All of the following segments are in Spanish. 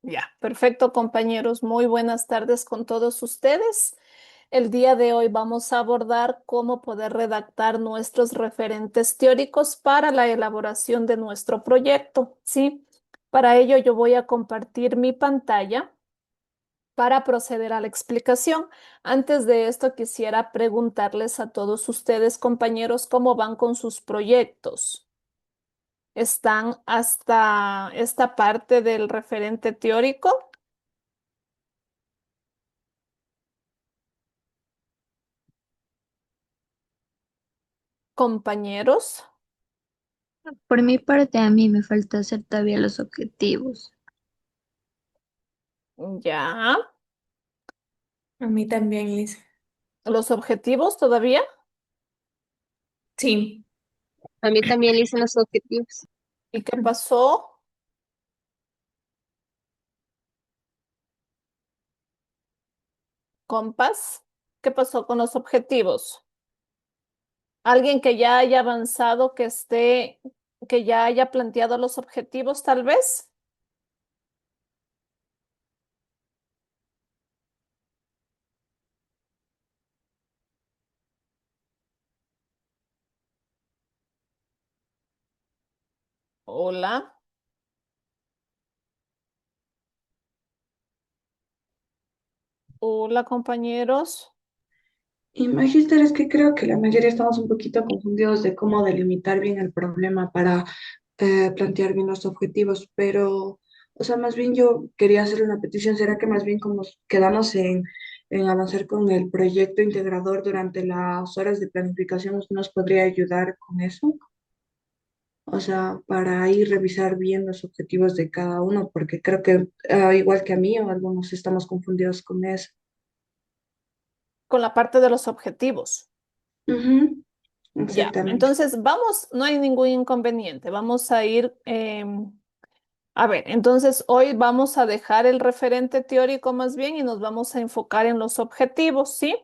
Ya, perfecto, compañeros. Muy buenas tardes con todos ustedes. El día de hoy vamos a abordar cómo poder redactar nuestros referentes teóricos para la elaboración de nuestro proyecto, ¿sí? Para ello yo voy a compartir mi pantalla para proceder a la explicación. Antes de esto, quisiera preguntarles a todos ustedes, compañeros, cómo van con sus proyectos. ¿Están hasta esta parte del referente teórico? Compañeros, Por mi parte, a mí me falta hacer todavía los objetivos. ya. A mí también, Liz. ¿Los objetivos todavía? Sí. A mí también le hice los objetivos. ¿Y qué pasó, compas? ¿Qué pasó con los objetivos? ¿Alguien que ya haya avanzado, que ya haya planteado los objetivos, tal vez? Hola, hola, compañeros. Y Magister, es que creo que la mayoría estamos un poquito confundidos de cómo delimitar bien el problema para plantear bien los objetivos, pero, o sea, más bien yo quería hacer una petición. ¿Será que más bien como quedamos en avanzar con el proyecto integrador durante las horas de planificación, usted nos podría ayudar con eso? O sea, para ahí revisar bien los objetivos de cada uno, porque creo que igual que a mí, o algunos estamos confundidos con eso. Con la parte de los objetivos. Ujú, Ya, exactamente. entonces vamos, no hay ningún inconveniente. Vamos a ir, a ver, entonces hoy vamos a dejar el referente teórico más bien y nos vamos a enfocar en los objetivos, ¿sí?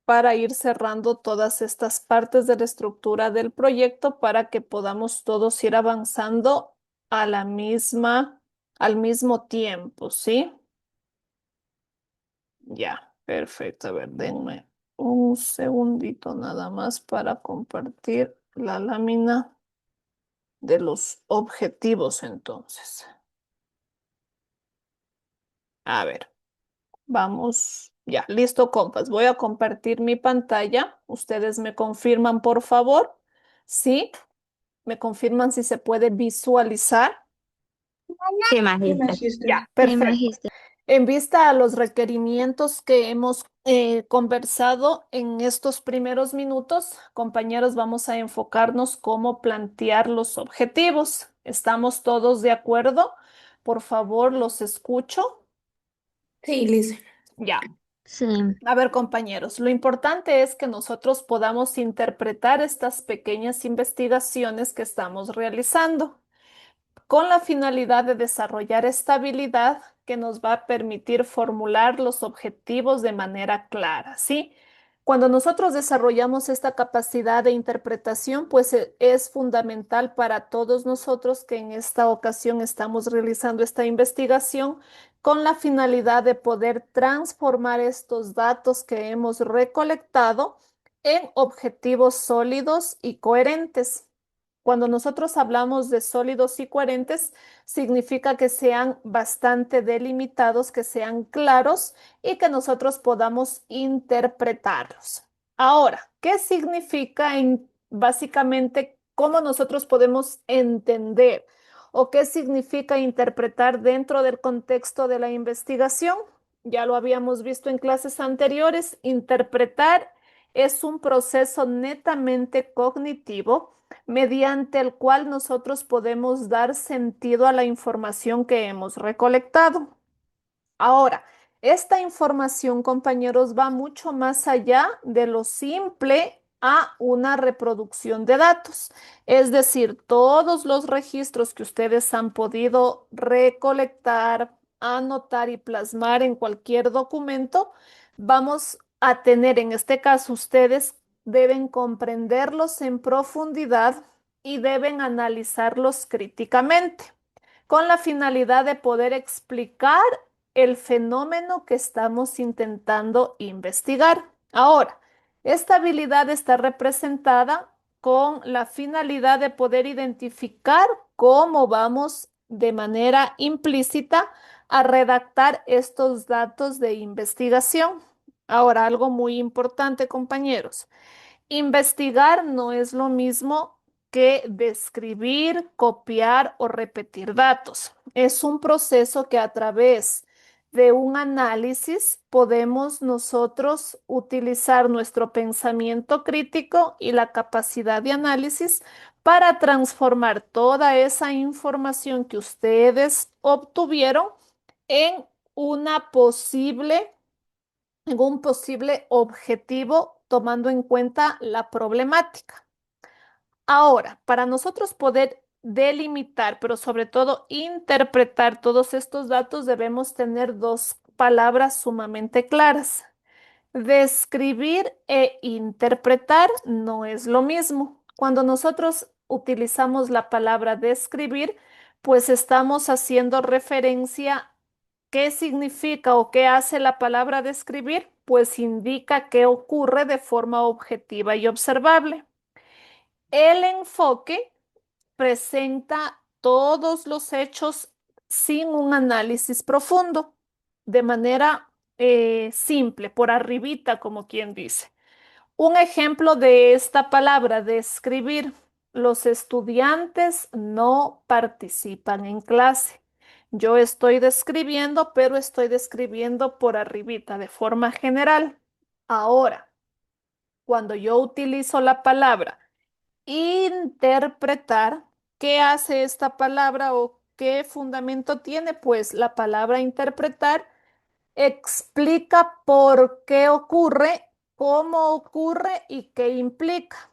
Para ir cerrando todas estas partes de la estructura del proyecto para que podamos todos ir avanzando a la misma, al mismo tiempo, ¿sí? Ya, perfecto. A ver, denme un segundito nada más para compartir la lámina de los objetivos entonces. A ver, vamos. Ya, listo, compas. Voy a compartir mi pantalla. Ustedes me confirman, por favor. ¿Sí? ¿Me confirman si se puede visualizar? Sí, Sí, magíster. Magister. Ya, Sí, perfecto. magíster. En vista a los requerimientos que hemos conversado en estos primeros minutos, compañeros, vamos a enfocarnos cómo plantear los objetivos. ¿Estamos todos de acuerdo? Por favor, los escucho. Sí, Liz. Ya. Sí. A ver, compañeros, lo importante es que nosotros podamos interpretar estas pequeñas investigaciones que estamos realizando, con la finalidad de desarrollar estabilidad que nos va a permitir formular los objetivos de manera clara, ¿sí? Cuando nosotros desarrollamos esta capacidad de interpretación, pues es fundamental para todos nosotros que en esta ocasión estamos realizando esta investigación con la finalidad de poder transformar estos datos que hemos recolectado en objetivos sólidos y coherentes. Cuando nosotros hablamos de sólidos y coherentes, significa que sean bastante delimitados, que sean claros y que nosotros podamos interpretarlos. Ahora, ¿qué significa básicamente cómo nosotros podemos entender o qué significa interpretar dentro del contexto de la investigación? Ya lo habíamos visto en clases anteriores, interpretar es un proceso netamente cognitivo mediante el cual nosotros podemos dar sentido a la información que hemos recolectado. Ahora, esta información, compañeros, va mucho más allá de lo simple a una reproducción de datos. Es decir, todos los registros que ustedes han podido recolectar, anotar y plasmar en cualquier documento, vamos a tener, en este caso, ustedes deben comprenderlos en profundidad y deben analizarlos críticamente. con la finalidad de poder explicar el fenómeno que estamos intentando investigar. Ahora, esta habilidad está representada con la finalidad de poder identificar cómo vamos de manera implícita a redactar estos datos de investigación. Ahora, algo muy importante, compañeros. Investigar no es lo mismo que describir, copiar o repetir datos. Es un proceso que a través de un análisis podemos nosotros utilizar nuestro pensamiento crítico y la capacidad de análisis para transformar toda esa información que ustedes obtuvieron en una posible en un posible objetivo tomando en cuenta la problemática. Ahora, para nosotros poder delimitar, pero sobre todo interpretar todos estos datos, debemos tener dos palabras sumamente claras. Describir e interpretar no es lo mismo. Cuando nosotros utilizamos la palabra describir, pues estamos haciendo referencia. ¿Qué significa o qué hace la palabra describir? Pues indica qué ocurre de forma objetiva y observable. El enfoque presenta todos los hechos sin un análisis profundo, de manera simple, por arribita, como quien dice. Un ejemplo de esta palabra, describir. Los estudiantes no participan en clase. Yo estoy describiendo, pero estoy describiendo por arribita, de forma general. Ahora, cuando yo utilizo la palabra interpretar, ¿qué hace esta palabra o qué fundamento tiene? Pues la palabra interpretar explica por qué ocurre, cómo ocurre y qué implica.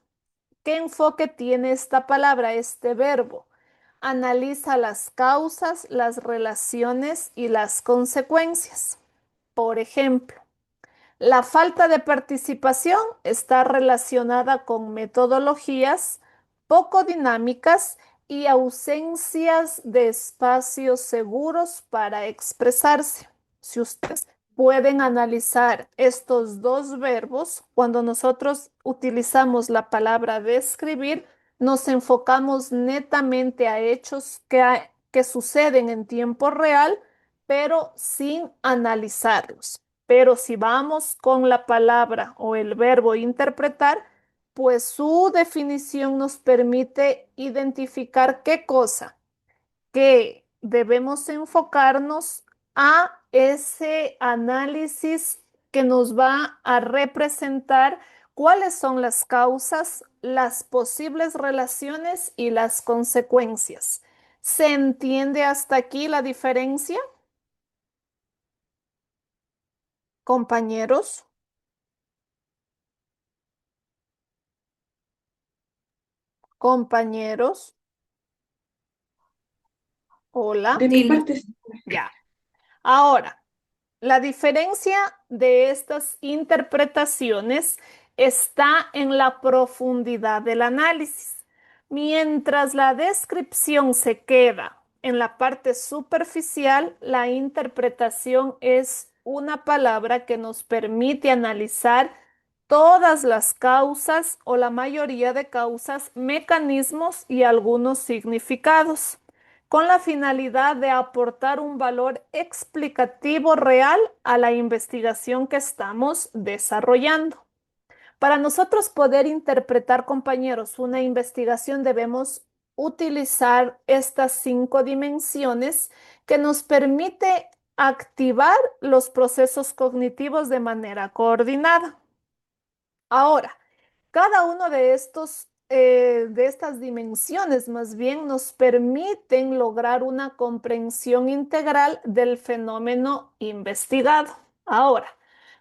¿Qué enfoque tiene esta palabra, este verbo? Analiza las causas, las relaciones y las consecuencias. Por ejemplo, la falta de participación está relacionada con metodologías poco dinámicas y ausencias de espacios seguros para expresarse. Si ustedes pueden analizar estos dos verbos, cuando nosotros utilizamos la palabra describir, nos enfocamos netamente a hechos que suceden en tiempo real, pero sin analizarlos. Pero si vamos con la palabra o el verbo interpretar, pues su definición nos permite identificar qué cosa, que debemos enfocarnos a ese análisis que nos va a representar cuáles son las causas, las posibles relaciones y las consecuencias. ¿Se entiende hasta aquí la diferencia, compañeros? Compañeros, De hola. mi parte, sí. Ya. Ahora, la diferencia de estas interpretaciones está en la profundidad del análisis. Mientras la descripción se queda en la parte superficial, la interpretación es una palabra que nos permite analizar todas las causas o la mayoría de causas, mecanismos y algunos significados, con la finalidad de aportar un valor explicativo real a la investigación que estamos desarrollando. Para nosotros poder interpretar, compañeros, una investigación debemos utilizar estas 5 dimensiones que nos permite activar los procesos cognitivos de manera coordinada. Ahora, cada uno de estas dimensiones más bien nos permiten lograr una comprensión integral del fenómeno investigado. Ahora,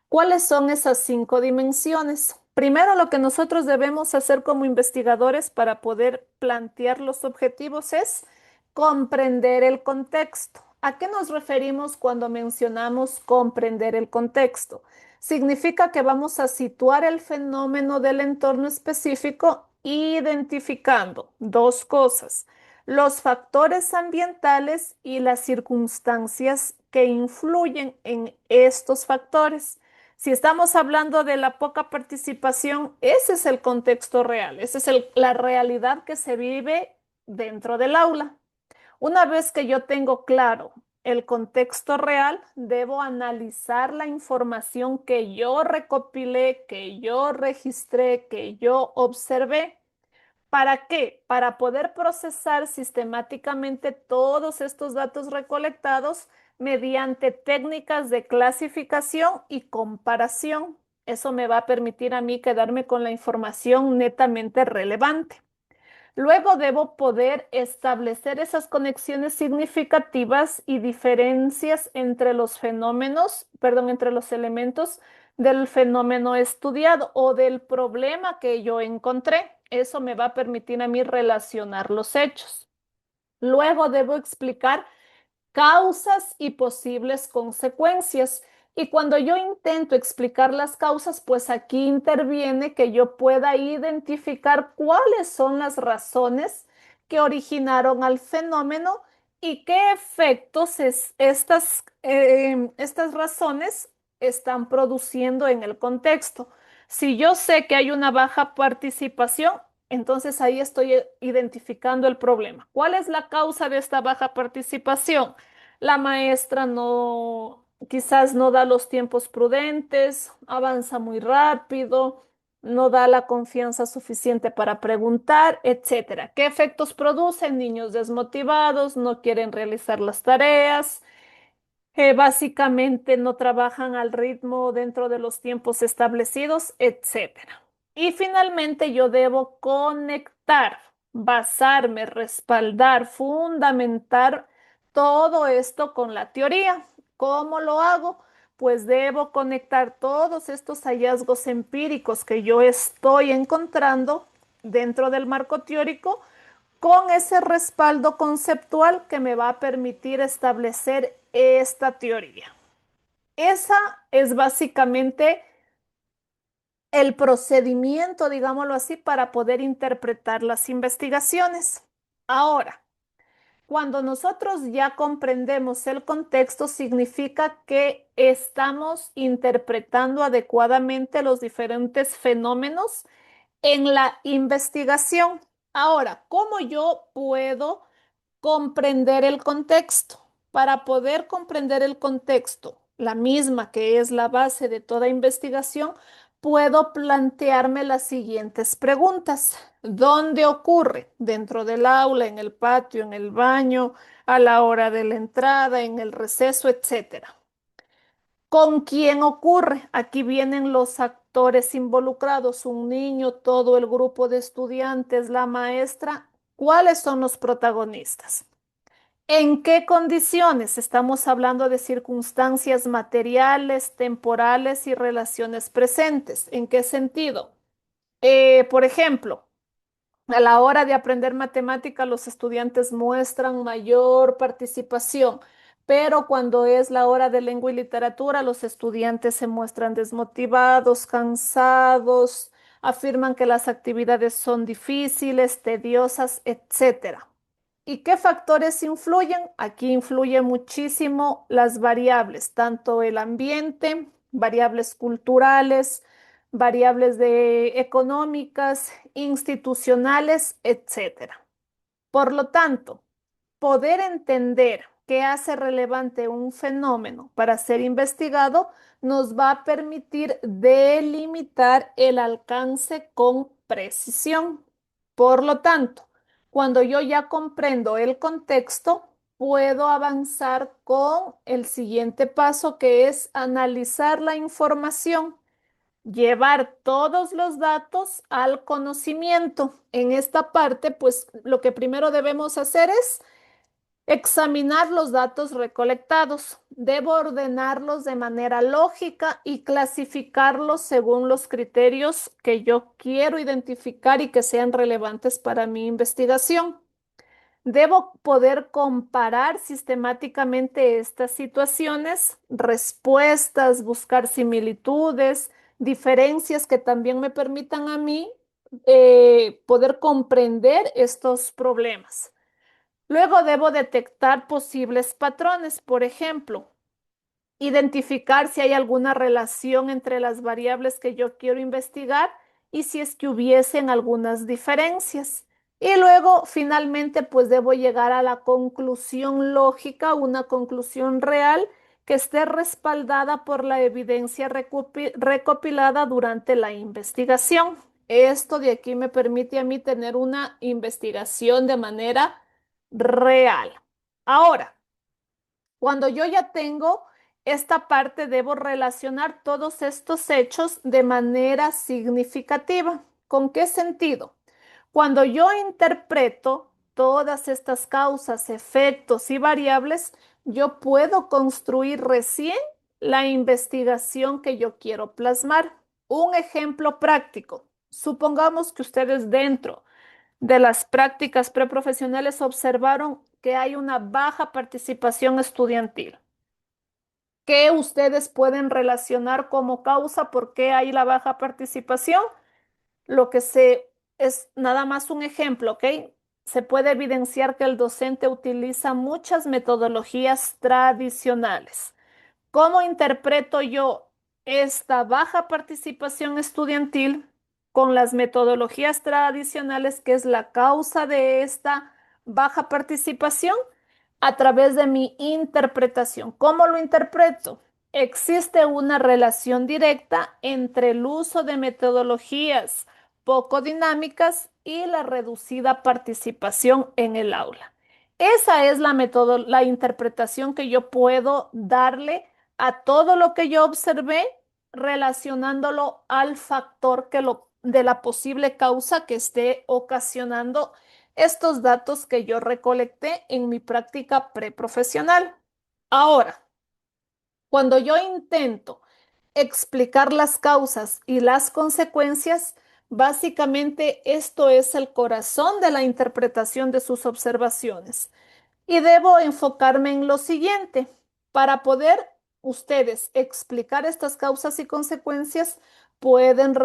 ¿cuáles son esas 5 dimensiones? Primero, lo que nosotros debemos hacer como investigadores para poder plantear los objetivos es comprender el contexto. ¿A qué nos referimos cuando mencionamos comprender el contexto? Significa que vamos a situar el fenómeno del entorno específico identificando dos cosas: los factores ambientales y las circunstancias que influyen en estos factores. Si estamos hablando de la poca participación, ese es el contexto real, esa es la realidad que se vive dentro del aula. Una vez que yo tengo claro el contexto real, debo analizar la información que yo recopilé, que yo registré, que yo observé. ¿Para qué? Para poder procesar sistemáticamente todos estos datos recolectados mediante técnicas de clasificación y comparación. Eso me va a permitir a mí quedarme con la información netamente relevante. Luego debo poder establecer esas conexiones significativas y diferencias entre los fenómenos, perdón, entre los elementos del fenómeno estudiado o del problema que yo encontré. Eso me va a permitir a mí relacionar los hechos. Luego debo explicar causas y posibles consecuencias. Y cuando yo intento explicar las causas, pues aquí interviene que yo pueda identificar cuáles son las razones que originaron al fenómeno y qué efectos estas razones están produciendo en el contexto. Si yo sé que hay una baja participación, entonces ahí estoy identificando el problema. ¿Cuál es la causa de esta baja participación? La maestra no, quizás no da los tiempos prudentes, avanza muy rápido, no da la confianza suficiente para preguntar, etcétera. ¿Qué efectos producen? Niños desmotivados, no quieren realizar las tareas, básicamente no trabajan al ritmo dentro de los tiempos establecidos, etcétera. Y finalmente yo debo conectar, basarme, respaldar, fundamentar todo esto con la teoría. ¿Cómo lo hago? Pues debo conectar todos estos hallazgos empíricos que yo estoy encontrando dentro del marco teórico con ese respaldo conceptual que me va a permitir establecer esta teoría. Esa es básicamente el procedimiento, digámoslo así, para poder interpretar las investigaciones. Ahora, cuando nosotros ya comprendemos el contexto, significa que estamos interpretando adecuadamente los diferentes fenómenos en la investigación. Ahora, ¿cómo yo puedo comprender el contexto? Para poder comprender el contexto, la misma que es la base de toda investigación, puedo plantearme las siguientes preguntas. ¿Dónde ocurre? ¿Dentro del aula, en el patio, en el baño, a la hora de la entrada, en el receso, etcétera? ¿Con quién ocurre? Aquí vienen los actores involucrados, un niño, todo el grupo de estudiantes, la maestra. ¿Cuáles son los protagonistas? ¿En qué condiciones? Estamos hablando de circunstancias materiales, temporales y relaciones presentes. ¿En qué sentido? Por ejemplo, a la hora de aprender matemática, los estudiantes muestran mayor participación, pero cuando es la hora de lengua y literatura, los estudiantes se muestran desmotivados, cansados, afirman que las actividades son difíciles, tediosas, etcétera. ¿Y qué factores influyen? Aquí influyen muchísimo las variables, tanto el ambiente, variables culturales, variables económicas, institucionales, etcétera. Por lo tanto, poder entender qué hace relevante un fenómeno para ser investigado nos va a permitir delimitar el alcance con precisión. Por lo tanto, cuando yo ya comprendo el contexto, puedo avanzar con el siguiente paso, que es analizar la información, llevar todos los datos al conocimiento. En esta parte, pues lo que primero debemos hacer es examinar los datos recolectados. Debo ordenarlos de manera lógica y clasificarlos según los criterios que yo quiero identificar y que sean relevantes para mi investigación. Debo poder comparar sistemáticamente estas situaciones, respuestas, buscar similitudes, diferencias que también me permitan a mí poder comprender estos problemas. Luego debo detectar posibles patrones, por ejemplo, identificar si hay alguna relación entre las variables que yo quiero investigar y si es que hubiesen algunas diferencias. Y luego, finalmente, pues debo llegar a la conclusión lógica, una conclusión real que esté respaldada por la evidencia recopilada durante la investigación. Esto de aquí me permite a mí tener una investigación de manera real. Ahora, cuando yo ya tengo esta parte, debo relacionar todos estos hechos de manera significativa. ¿Con qué sentido? Cuando yo interpreto todas estas causas, efectos y variables, yo puedo construir recién la investigación que yo quiero plasmar. Un ejemplo práctico. Supongamos que ustedes dentro de las prácticas preprofesionales observaron que hay una baja participación estudiantil. ¿Qué ustedes pueden relacionar como causa? ¿Por qué hay la baja participación? Lo que se es nada más un ejemplo, ¿ok? Se puede evidenciar que el docente utiliza muchas metodologías tradicionales. ¿Cómo interpreto yo esta baja participación estudiantil con las metodologías tradicionales, que es la causa de esta baja participación? A través de mi interpretación. ¿Cómo lo interpreto? Existe una relación directa entre el uso de metodologías poco dinámicas y la reducida participación en el aula. Esa es la interpretación que yo puedo darle a todo lo que yo observé, relacionándolo al factor de la posible causa que esté ocasionando estos datos que yo recolecté en mi práctica preprofesional. Ahora, cuando yo intento explicar las causas y las consecuencias, básicamente esto es el corazón de la interpretación de sus observaciones. Y debo enfocarme en lo siguiente. Para poder ustedes explicar estas causas y consecuencias, pueden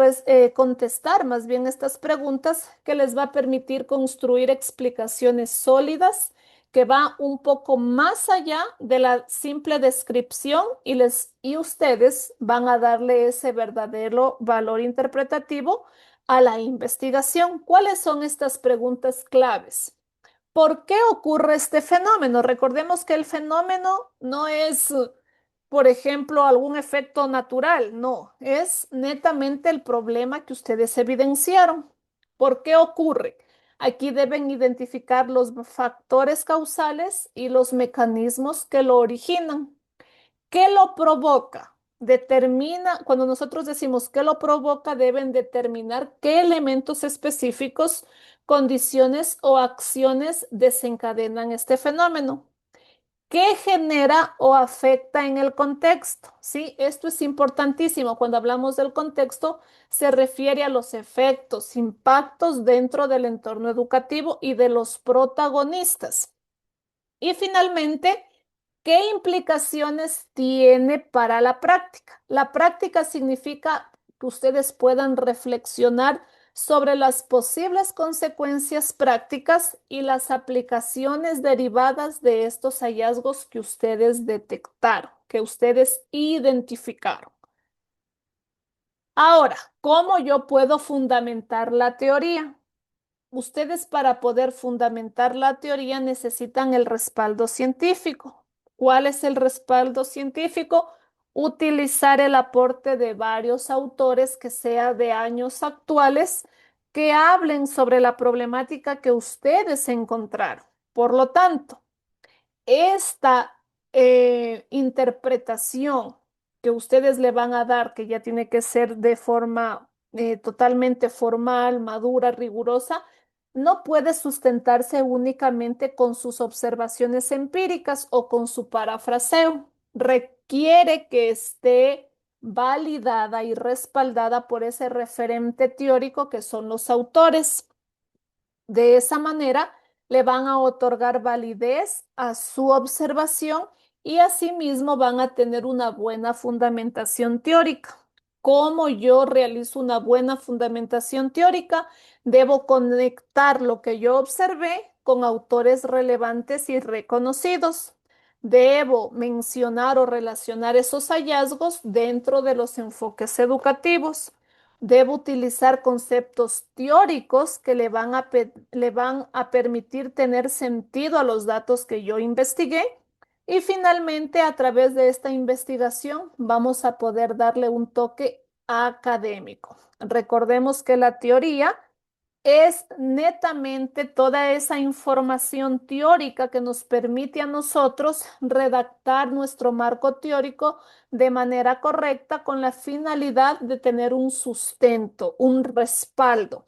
contestar más bien estas preguntas que les va a permitir construir explicaciones sólidas que va un poco más allá de la simple descripción y ustedes van a darle ese verdadero valor interpretativo a la investigación. ¿Cuáles son estas preguntas claves? ¿Por qué ocurre este fenómeno? Recordemos que el fenómeno no es, por ejemplo, algún efecto natural, no, es netamente el problema que ustedes evidenciaron. ¿Por qué ocurre? Aquí deben identificar los factores causales y los mecanismos que lo originan. ¿Qué lo provoca? Determina, cuando nosotros decimos qué lo provoca, deben determinar qué elementos específicos, condiciones o acciones desencadenan este fenómeno. ¿Qué genera o afecta en el contexto? Sí, esto es importantísimo. Cuando hablamos del contexto, se refiere a los efectos, impactos dentro del entorno educativo y de los protagonistas. Y finalmente, ¿qué implicaciones tiene para la práctica? La práctica significa que ustedes puedan reflexionar sobre las posibles consecuencias prácticas y las aplicaciones derivadas de estos hallazgos que ustedes detectaron, que ustedes identificaron. Ahora, ¿cómo yo puedo fundamentar la teoría? Ustedes, para poder fundamentar la teoría, necesitan el respaldo científico. ¿Cuál es el respaldo científico? Utilizar el aporte de varios autores que sea de años actuales que hablen sobre la problemática que ustedes encontraron. Por lo tanto, esta interpretación que ustedes le van a dar, que ya tiene que ser de forma totalmente formal, madura, rigurosa, no puede sustentarse únicamente con sus observaciones empíricas o con su parafraseo. Requiere que esté validada y respaldada por ese referente teórico que son los autores. De esa manera, le van a otorgar validez a su observación y asimismo van a tener una buena fundamentación teórica. ¿Cómo yo realizo una buena fundamentación teórica? Debo conectar lo que yo observé con autores relevantes y reconocidos. Debo mencionar o relacionar esos hallazgos dentro de los enfoques educativos. Debo utilizar conceptos teóricos que le van a permitir tener sentido a los datos que yo investigué. Y finalmente, a través de esta investigación, vamos a poder darle un toque académico. Recordemos que la teoría es netamente toda esa información teórica que nos permite a nosotros redactar nuestro marco teórico de manera correcta con la finalidad de tener un sustento, un respaldo.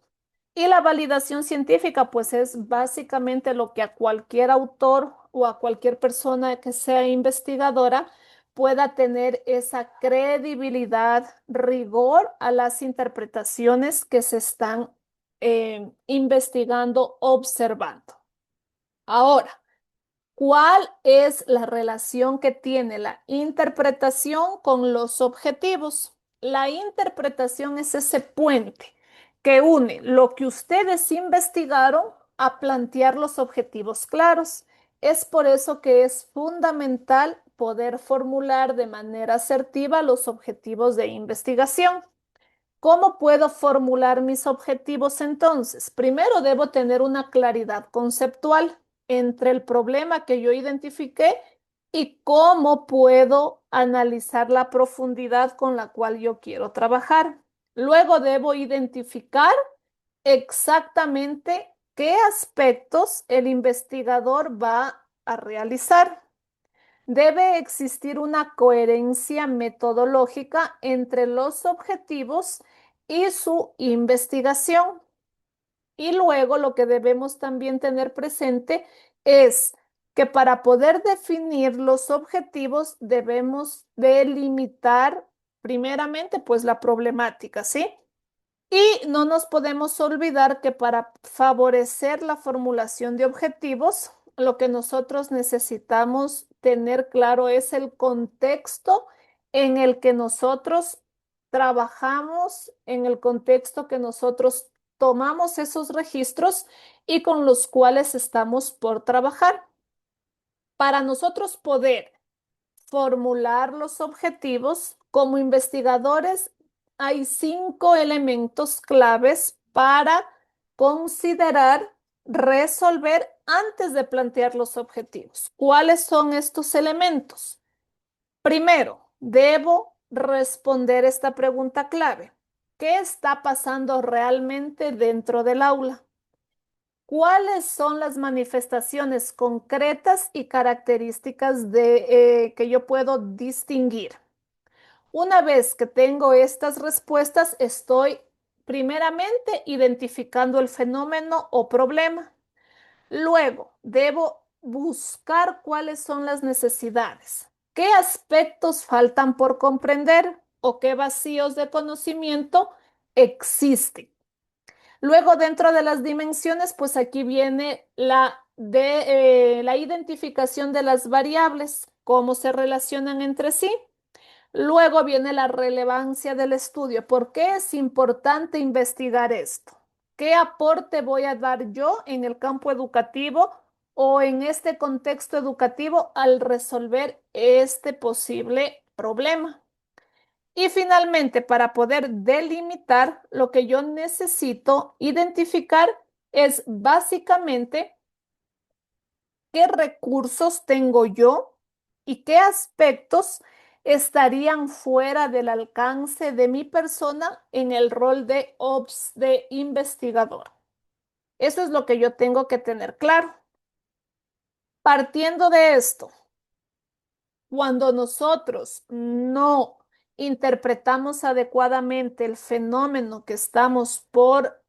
Y la validación científica, pues es básicamente lo que a cualquier autor o a cualquier persona que sea investigadora pueda tener esa credibilidad, rigor a las interpretaciones que se están investigando, observando. Ahora, ¿cuál es la relación que tiene la interpretación con los objetivos? La interpretación es ese puente que une lo que ustedes investigaron a plantear los objetivos claros. Es por eso que es fundamental poder formular de manera asertiva los objetivos de investigación. ¿Cómo puedo formular mis objetivos entonces? Primero debo tener una claridad conceptual entre el problema que yo identifiqué y cómo puedo analizar la profundidad con la cual yo quiero trabajar. Luego debo identificar exactamente qué aspectos el investigador va a realizar. Debe existir una coherencia metodológica entre los objetivos y su investigación. Y luego lo que debemos también tener presente es que para poder definir los objetivos debemos delimitar primeramente pues la problemática, ¿sí? Y no nos podemos olvidar que para favorecer la formulación de objetivos, lo que nosotros necesitamos tener claro es el contexto en el que nosotros trabajamos, en el contexto que nosotros tomamos esos registros y con los cuales estamos por trabajar. Para nosotros poder formular los objetivos, como investigadores, hay 5 elementos claves para considerar, resolver antes de plantear los objetivos. ¿Cuáles son estos elementos? Primero, debo responder esta pregunta clave. ¿Qué está pasando realmente dentro del aula? ¿Cuáles son las manifestaciones concretas y características que yo puedo distinguir? Una vez que tengo estas respuestas, estoy primeramente identificando el fenómeno o problema. Luego, debo buscar cuáles son las necesidades. ¿Qué aspectos faltan por comprender o qué vacíos de conocimiento existen? Luego, dentro de las dimensiones, pues aquí viene la identificación de las variables, cómo se relacionan entre sí. Luego viene la relevancia del estudio. ¿Por qué es importante investigar esto? ¿Qué aporte voy a dar yo en el campo educativo o en este contexto educativo al resolver este posible problema? Y finalmente, para poder delimitar, lo que yo necesito identificar es básicamente qué recursos tengo yo y qué aspectos estarían fuera del alcance de mi persona en el rol de investigador. Eso es lo que yo tengo que tener claro. Partiendo de esto, cuando nosotros no interpretamos adecuadamente el fenómeno que estamos por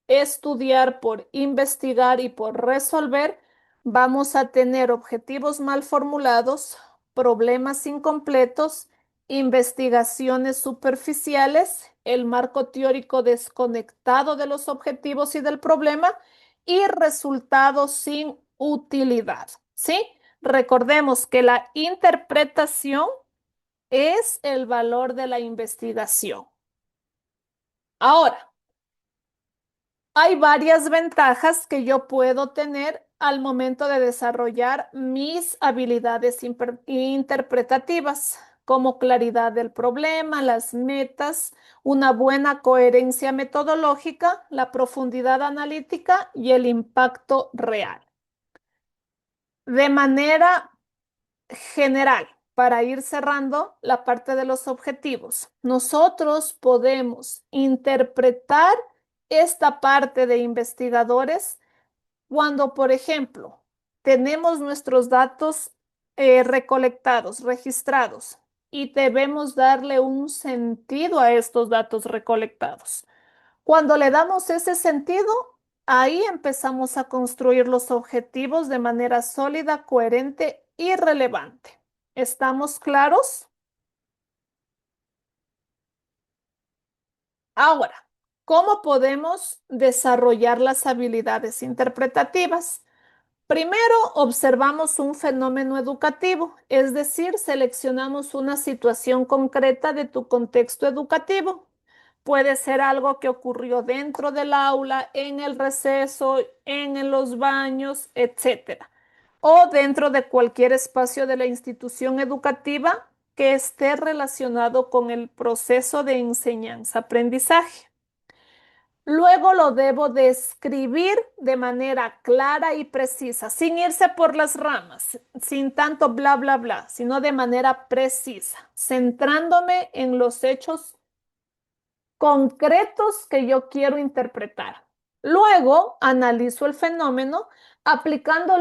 estudiar, por investigar y por resolver, vamos a tener objetivos mal formulados, problemas incompletos, investigaciones superficiales, el marco teórico desconectado de los objetivos y del problema y resultados sin utilidad, ¿sí? Recordemos que la interpretación es el valor de la investigación. Ahora, hay varias ventajas que yo puedo tener al momento de desarrollar mis habilidades interpretativas, como claridad del problema, las metas, una buena coherencia metodológica, la profundidad analítica y el impacto real. De manera general, para ir cerrando la parte de los objetivos, nosotros podemos interpretar esta parte de investigadores cuando, por ejemplo, tenemos nuestros datos recolectados, registrados, y debemos darle un sentido a estos datos recolectados. Cuando le damos ese sentido, ahí empezamos a construir los objetivos de manera sólida, coherente y relevante. ¿Estamos claros? Ahora, ¿cómo podemos desarrollar las habilidades interpretativas? Primero, observamos un fenómeno educativo, es decir, seleccionamos una situación concreta de tu contexto educativo. Puede ser algo que ocurrió dentro del aula, en el receso, en los baños, etcétera. O dentro de cualquier espacio de la institución educativa que esté relacionado con el proceso de enseñanza-aprendizaje. Luego lo debo describir de manera clara y precisa, sin irse por las ramas, sin tanto bla, bla, bla, sino de manera precisa, centrándome en los hechos concretos que yo quiero interpretar. Luego analizo el fenómeno aplicando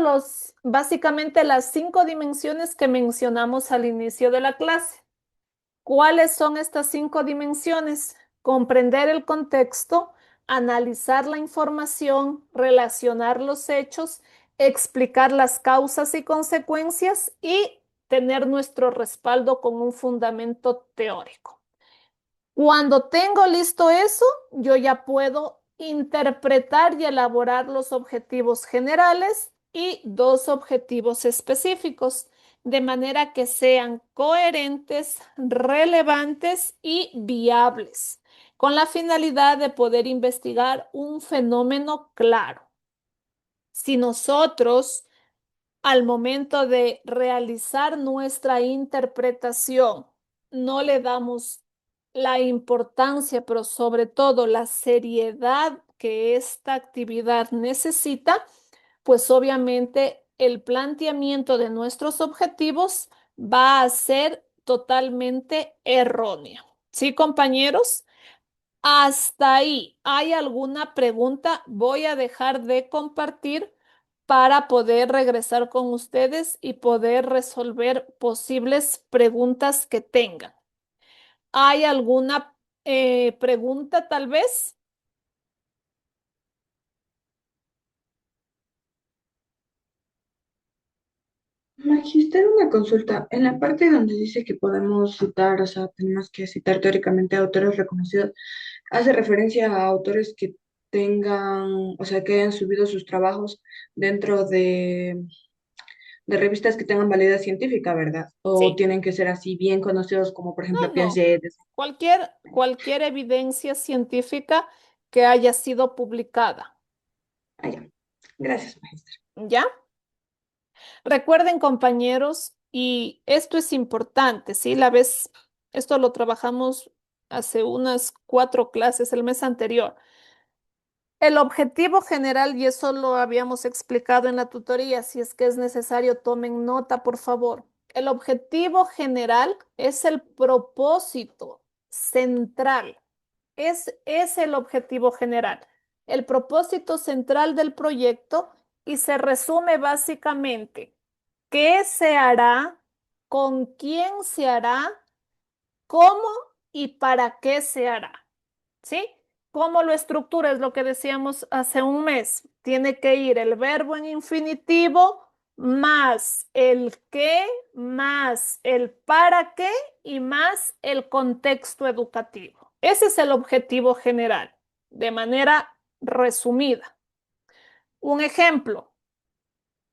básicamente las 5 dimensiones que mencionamos al inicio de la clase. ¿Cuáles son estas 5 dimensiones? Comprender el contexto, analizar la información, relacionar los hechos, explicar las causas y consecuencias y tener nuestro respaldo con un fundamento teórico. Cuando tengo listo eso, yo ya puedo interpretar y elaborar los objetivos generales y 2 objetivos específicos, de manera que sean coherentes, relevantes y viables, con la finalidad de poder investigar un fenómeno claro. Si nosotros al momento de realizar nuestra interpretación, no le damos la importancia, pero sobre todo la seriedad que esta actividad necesita, pues obviamente el planteamiento de nuestros objetivos va a ser totalmente erróneo. ¿Sí, compañeros? Hasta ahí, ¿hay alguna pregunta? Voy a dejar de compartir para poder regresar con ustedes y poder resolver posibles preguntas que tengan. ¿Hay alguna pregunta tal vez? Magister, una consulta. En la parte donde dice que podemos citar, o sea, tenemos que citar teóricamente a autores reconocidos, hace referencia a autores que tengan, o sea, que hayan subido sus trabajos dentro de revistas que tengan validez científica, ¿verdad? O Sí. tienen que ser así bien conocidos como por ejemplo No, no. Piaget. Cualquier evidencia científica que haya sido publicada. Ah, ya. Gracias, Magister. ¿Ya? Recuerden, compañeros, y esto es importante, ¿sí? Esto lo trabajamos hace unas 4 clases el mes anterior. El objetivo general, y eso lo habíamos explicado en la tutoría, si es que es necesario, tomen nota, por favor. El objetivo general es el propósito central. Es el objetivo general, el propósito central del proyecto y se resume básicamente qué se hará, con quién se hará, cómo y para qué se hará. ¿Sí? ¿Cómo lo estructura? Es lo que decíamos hace un mes. Tiene que ir el verbo en infinitivo más el qué, más el para qué y más el contexto educativo. Ese es el objetivo general, de manera resumida. Un ejemplo,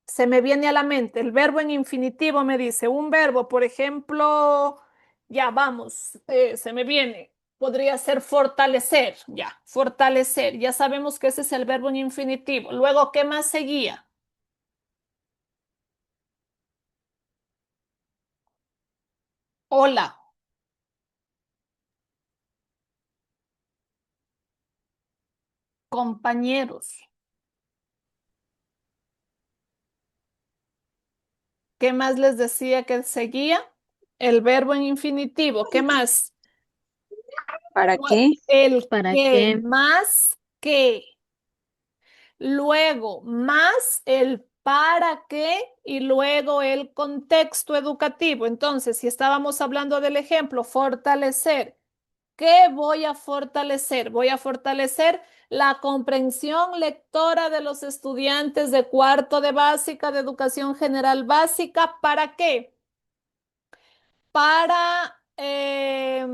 se me viene a la mente, el verbo en infinitivo me dice, un verbo, por ejemplo, ya vamos, se me viene, podría ser fortalecer, ya, fortalecer, ya sabemos que ese es el verbo en infinitivo. Luego, ¿qué más seguía? Hola, compañeros. ¿Qué más les decía que seguía? El verbo en infinitivo. ¿Qué más? ¿Para qué? El ¿Para que, qué? más que. Luego, más el para qué y luego el contexto educativo. Entonces, si estábamos hablando del ejemplo, fortalecer. ¿Qué voy a fortalecer? Voy a fortalecer la comprensión lectora de los estudiantes de cuarto de básica, de educación general básica. ¿Para qué? Para, qué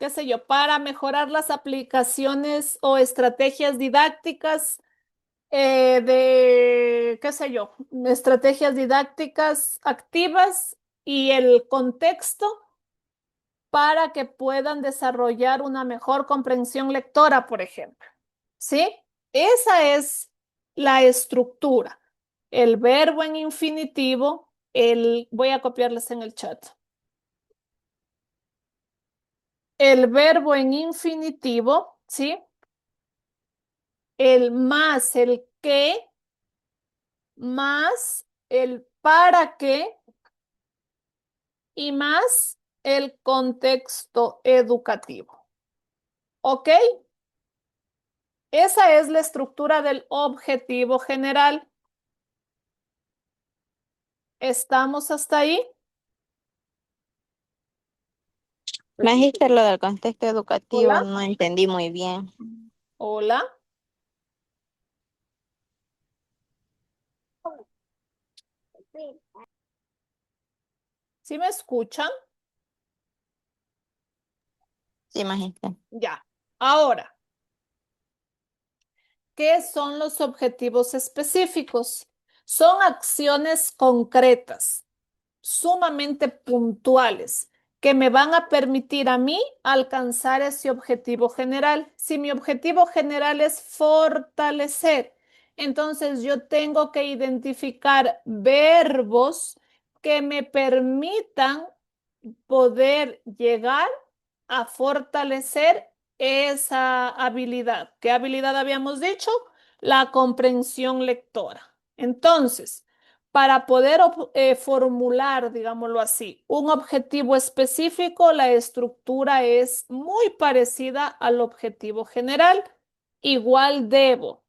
sé yo, para mejorar las aplicaciones o estrategias didácticas qué sé yo, estrategias didácticas activas y el contexto para que puedan desarrollar una mejor comprensión lectora, por ejemplo. ¿Sí? Esa es la estructura. El verbo en infinitivo, voy a copiarles en el chat. El verbo en infinitivo, ¿sí? El más el que, más el para qué y más el contexto educativo. ¿Ok? Esa es la estructura del objetivo general. ¿Estamos hasta ahí? Me dijiste lo del contexto Hola, educativo, no entendí muy bien. hola. ¿Sí me escuchan? Sí, me dijiste. Ya. Ahora, ¿qué son los objetivos específicos? Son acciones concretas, sumamente puntuales que me van a permitir a mí alcanzar ese objetivo general. Si mi objetivo general es fortalecer, entonces yo tengo que identificar verbos que me permitan poder llegar a fortalecer esa habilidad. ¿Qué habilidad habíamos dicho? La comprensión lectora. Entonces, para poder formular, digámoslo así, un objetivo específico, la estructura es muy parecida al objetivo general. Igual debo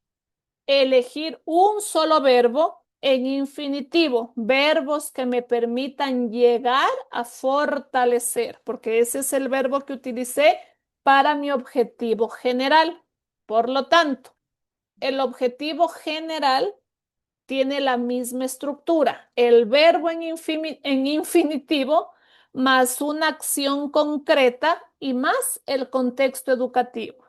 elegir un solo verbo en infinitivo, verbos que me permitan llegar a fortalecer, porque ese es el verbo que utilicé para mi objetivo general. Por lo tanto, el objetivo general tiene la misma estructura, el verbo en infinitivo más una acción concreta y más el contexto educativo.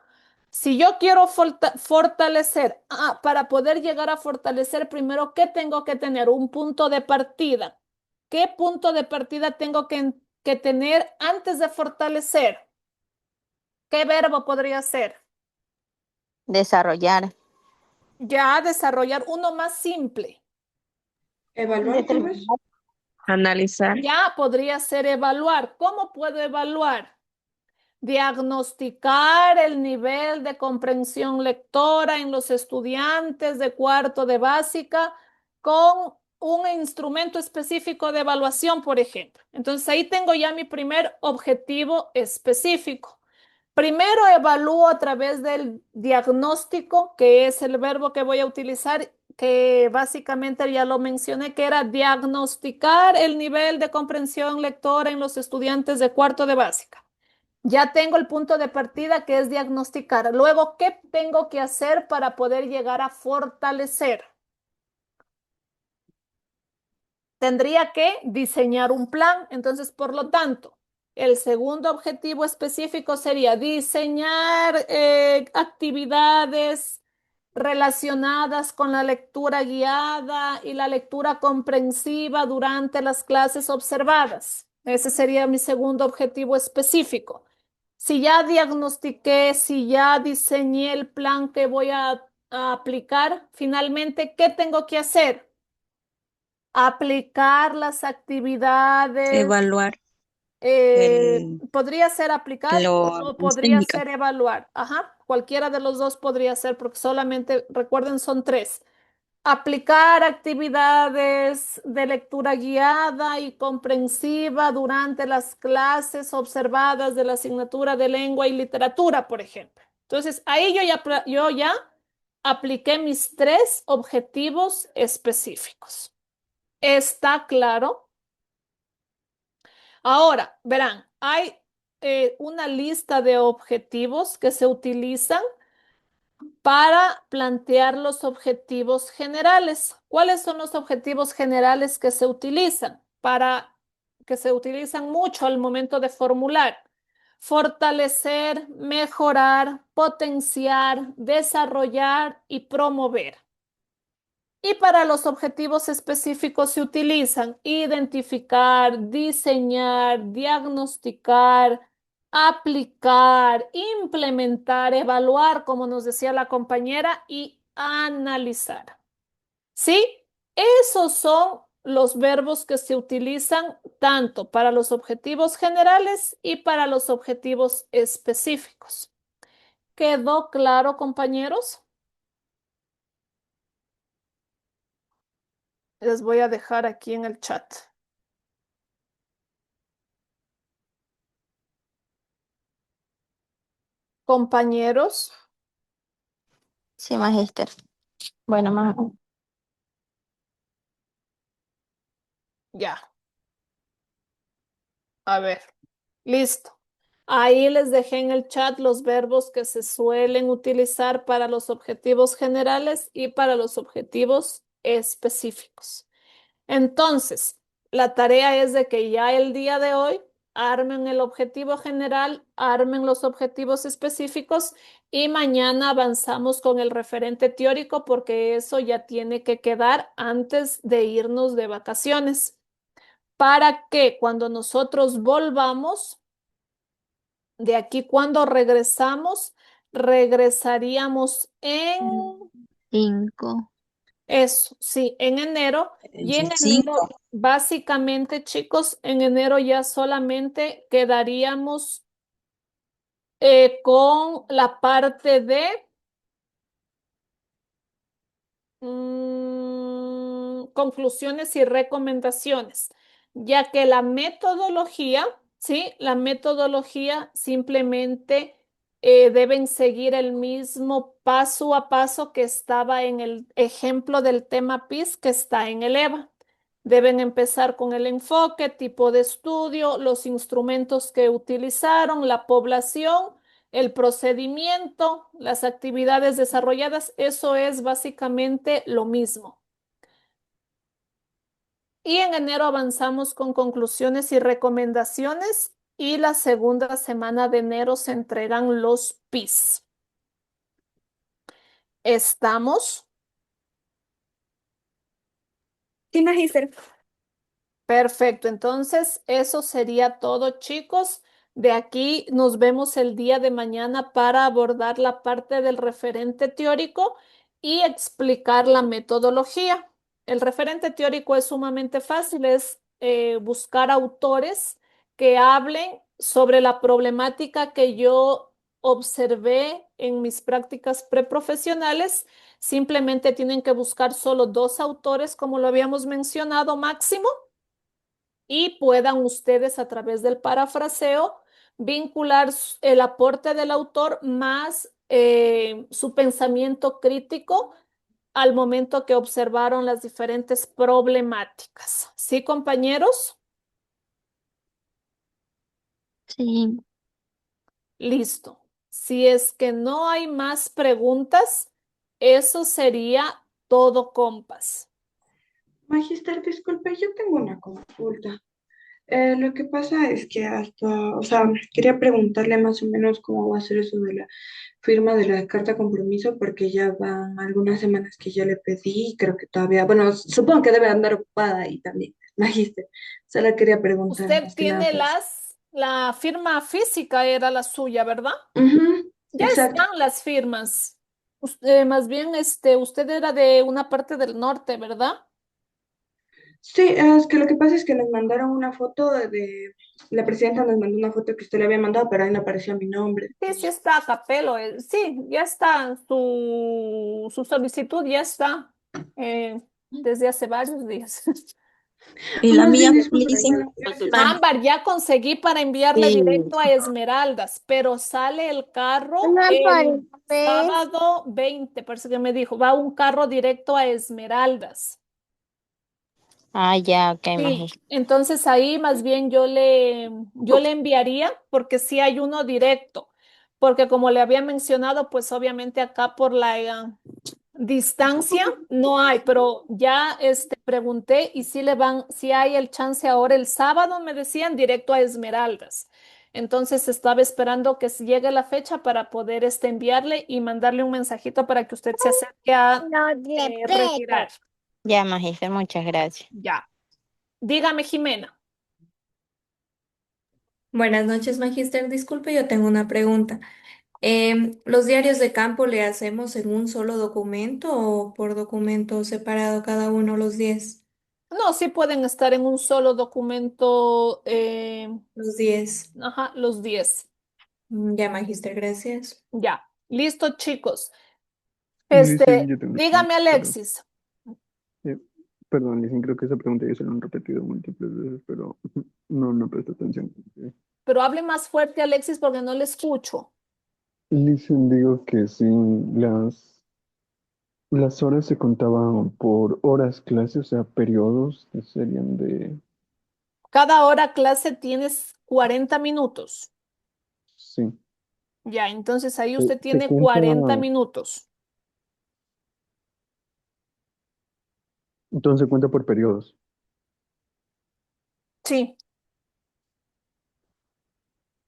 Si yo quiero fortalecer, para poder llegar a fortalecer, primero, ¿qué tengo que tener? Un punto de partida. ¿Qué punto de partida tengo que tener antes de fortalecer? ¿Qué verbo podría ser? Desarrollar. Ya desarrollar uno más simple. Evaluar, tal vez. Determinar. Analizar. Ya podría ser evaluar. ¿Cómo puedo evaluar? Diagnosticar el nivel de comprensión lectora en los estudiantes de cuarto de básica con un instrumento específico de evaluación, por ejemplo. Entonces ahí tengo ya mi primer objetivo específico. Primero evalúo a través del diagnóstico, que es el verbo que voy a utilizar, que básicamente ya lo mencioné, que era diagnosticar el nivel de comprensión lectora en los estudiantes de cuarto de básica. Ya tengo el punto de partida que es diagnosticar. Luego, ¿qué tengo que hacer para poder llegar a fortalecer? Tendría que diseñar un plan. Entonces, por lo tanto, el segundo objetivo específico sería diseñar actividades relacionadas con la lectura guiada y la lectura comprensiva durante las clases observadas. Ese sería mi segundo objetivo específico. Si ya diagnostiqué, si ya diseñé el plan que voy a aplicar, finalmente, ¿qué tengo que hacer? Aplicar las actividades, Evaluar. El, Podría ser aplicar o las podría técnicas. ser evaluar. Ajá, cualquiera de los dos podría ser, porque solamente, recuerden, son tres. Aplicar actividades de lectura guiada y comprensiva durante las clases observadas de la asignatura de lengua y literatura, por ejemplo. Entonces, ahí yo ya apliqué mis tres objetivos específicos. ¿Está claro? Ahora, verán, hay una lista de objetivos que se utilizan para plantear los objetivos generales. ¿Cuáles son los objetivos generales que se utilizan que se utilizan mucho al momento de formular? Fortalecer, mejorar, potenciar, desarrollar y promover. Y para los objetivos específicos se utilizan identificar, diseñar, diagnosticar, aplicar, implementar, evaluar, como nos decía la compañera, y analizar. ¿Sí? Esos son los verbos que se utilizan tanto para los objetivos generales y para los objetivos específicos. ¿Quedó claro, compañeros? Les voy a dejar aquí en el chat. Compañeros, Sí, magíster. Bueno, más. ya, a ver, listo. Ahí les dejé en el chat los verbos que se suelen utilizar para los objetivos generales y para los objetivos específicos. Entonces, la tarea es de que ya el día de hoy armen el objetivo general, armen los objetivos específicos y mañana avanzamos con el referente teórico porque eso ya tiene que quedar antes de irnos de vacaciones para que cuando nosotros volvamos, de aquí cuando regresamos, regresaríamos en 5. eso, sí, en enero. El Y en enero, 5. básicamente, chicos, en enero ya solamente quedaríamos con la parte de conclusiones y recomendaciones, ya que la metodología, ¿sí? La metodología simplemente deben seguir el mismo paso a paso que estaba en el ejemplo del tema PIS que está en el EVA. Deben empezar con el enfoque, tipo de estudio, los instrumentos que utilizaron, la población, el procedimiento, las actividades desarrolladas, eso es básicamente lo mismo. Y en enero avanzamos con conclusiones y recomendaciones y la segunda semana de enero se entregan los PIS. ¿Estamos? Sí, magíster. Perfecto, entonces eso sería todo, chicos. De aquí nos vemos el día de mañana para abordar la parte del referente teórico y explicar la metodología. El referente teórico es sumamente fácil, es buscar autores que hablen sobre la problemática que yo observé en mis prácticas preprofesionales. Simplemente tienen que buscar solo dos autores, como lo habíamos mencionado, máximo y puedan ustedes a través del parafraseo vincular el aporte del autor más su pensamiento crítico al momento que observaron las diferentes problemáticas. ¿Sí, compañeros? Sí, Listo. Si es que no hay más preguntas, eso sería todo, compas. Magister, disculpe, yo tengo una consulta. Lo que pasa es que hasta, o sea, quería preguntarle más o menos cómo va a ser eso de la firma de la carta compromiso, porque ya van algunas semanas que ya le pedí, y creo que todavía, bueno, supongo que debe andar ocupada y también, Magister. Solo quería preguntar Usted más que nada tiene por eso. la firma física era la suya, ¿verdad? Ujú, Ya exacto. están las firmas. Más bien, usted era de una parte del norte, ¿verdad? Sí, es que lo que pasa es que nos mandaron una foto la presidenta nos mandó una foto que usted le había mandado, pero ahí no aparecía mi nombre. Sí, sí está, Capelo. Sí, ya está. Su solicitud ya está desde hace varios días. Y la Más mía, bien, disculpe, Felicen, man, Ámbar, ya conseguí para enviarle y directo a Esmeraldas, pero sale el carro Una por el vez. sábado 20, parece que me dijo, va un carro directo a Esmeraldas. Ah, ya, ok, Sí, Magíster. entonces ahí más bien yo le enviaría porque sí hay uno directo, porque como le había mencionado, pues obviamente acá por la distancia no hay, pero ya pregunté y sí le van, sí hay el chance ahora el sábado, me decían, directo a Esmeraldas. Entonces estaba esperando que llegue la fecha para poder enviarle y mandarle un mensajito para que usted se acerque a No le retirar. preto. Ya, Magíster, muchas gracias. Ya. Dígame, Jimena. Buenas noches, Magíster. Disculpe, yo tengo una pregunta. ¿Los diarios de campo le hacemos en un solo documento o por documento separado cada uno los 10? No, sí pueden estar en un solo documento, Los 10. ajá, los 10. Ya, Magíster, gracias. Ya. Listo, chicos. Listen, yo tengo Dígame, perdón, Alexis, eh, perdón, Listen, creo que esa pregunta ya se la han repetido múltiples veces, pero no presto atención. pero hable más fuerte, Alexis, porque no le escucho. Listen, digo que sí, las horas se contaban por horas clase, o sea, periodos que serían de, Cada hora clase tienes 40 minutos. sí, Ya, entonces ahí se, usted se tiene cuenta, 40 minutos. entonces se cuenta por periodos. Sí,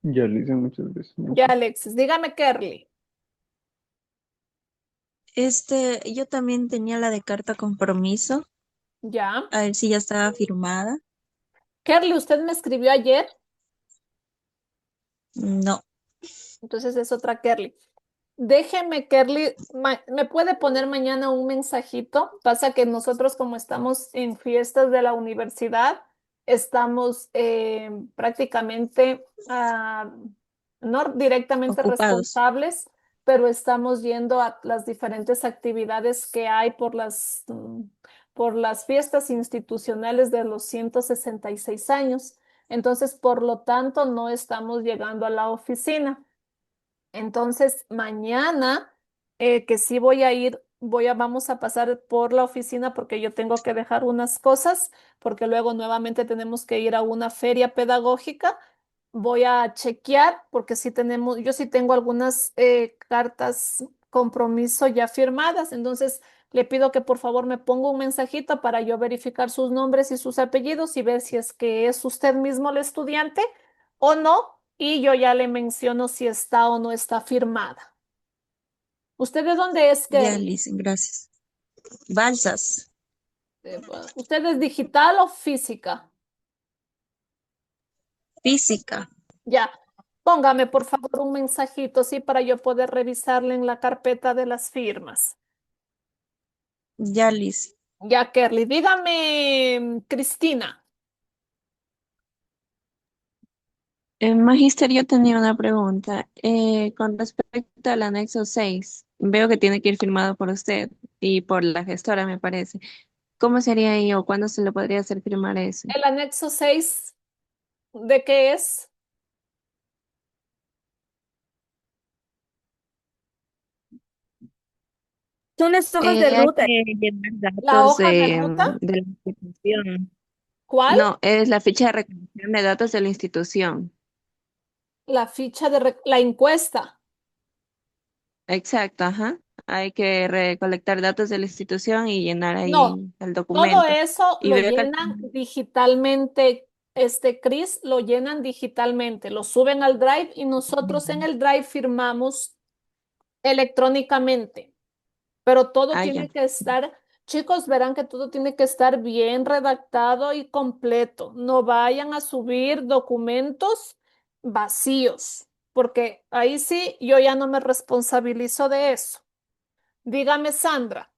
Ya, Listen, muchas veces. ya, Alexis. Dígame, Kerly. yo también tenía la de carta compromiso, Ya. a ver si ya estaba firmada. Kerly, ¿usted me escribió ayer? No, Entonces es otra Kerly. Déjeme, Kerly, ¿me puede poner mañana un mensajito? Pasa que nosotros como estamos en fiestas de la universidad, estamos prácticamente, no directamente ocupados. responsables, pero estamos yendo a las diferentes actividades que hay por las fiestas institucionales de los 166 años. Entonces, por lo tanto, no estamos llegando a la oficina. Entonces, mañana que sí voy a ir, vamos a pasar por la oficina porque yo tengo que dejar unas cosas, porque luego nuevamente tenemos que ir a una feria pedagógica. Voy a chequear porque sí tenemos, yo sí tengo algunas cartas compromiso ya firmadas, entonces le pido que por favor me ponga un mensajito para yo verificar sus nombres y sus apellidos y ver si es que es usted mismo el estudiante o no, y yo ya le menciono si está o no está firmada. ¿Usted de dónde es, Ya, Kerly? Listen, gracias. Balsas, ¿Usted es digital o física? física, Ya, póngame por favor un mensajito, sí, para yo poder revisarle en la carpeta de las firmas. ya, Listen. Ya, Kerly, dígame, Cristina. Magister, yo tenía una pregunta. Con respecto al anexo 6, veo que tiene que ir firmado por usted y por la gestora, me parece. ¿Cómo sería ahí o cuándo se le podría hacer firmar ese? El anexo 6, ¿de qué es? Son las hojas de Hay ruta. que llenar ¿La datos hoja de ruta? de la institución. ¿Cuál? No, es la ficha de recolección de datos de la institución. La ficha de la encuesta. Exacto, ajá. Hay que recolectar datos de la institución y llenar No, ahí el todo documento. eso Y lo veo que llenan digitalmente. Cris, lo llenan digitalmente, lo suben al Drive y nosotros en el Drive firmamos electrónicamente. Pero todo ah, ya. tiene que estar, chicos, verán que todo tiene que estar bien redactado y completo. No vayan a subir documentos vacíos, porque ahí sí yo ya no me responsabilizo de eso. Dígame, Sandra.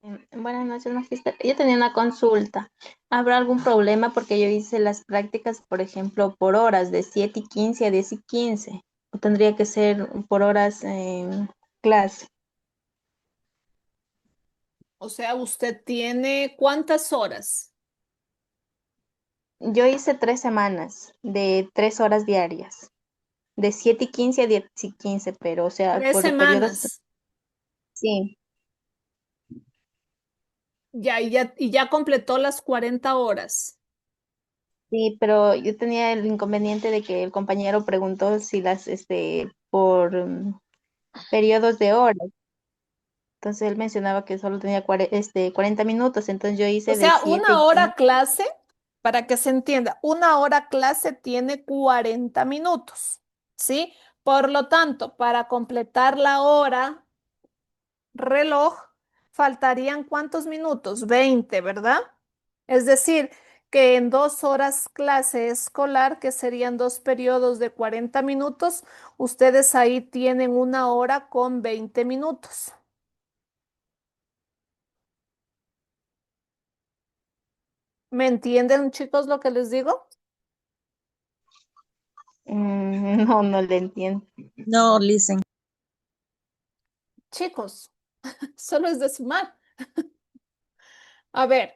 Buenas noches, magíster. Yo tenía una consulta. ¿Habrá algún problema porque yo hice las prácticas, por ejemplo, por horas, de 7:15 a 10:15? ¿O tendría que ser por horas en clase? O sea, ¿usted tiene cuántas horas? Yo hice 3 semanas de 3 horas diarias, de 7:15 a 10:15, pero o sea, Tres por periodos. semanas. Sí, Ya completó las 40 horas. sí, pero yo tenía el inconveniente de que el compañero preguntó si por periodos de horas. Entonces él mencionaba que solo tenía 40 minutos, entonces yo O hice de sea, 7 una y hora 15. clase, para que se entienda, una hora clase tiene 40 minutos, ¿sí? Por lo tanto, para completar la hora reloj, faltarían ¿cuántos minutos? 20, ¿verdad? Es decir, que en 2 horas clase escolar, que serían dos periodos de 40 minutos, ustedes ahí tienen una hora con 20 minutos. ¿Me entienden, chicos, lo que les digo? No, no le entiendo. No, listen. Chicos, solo es de sumar. A ver,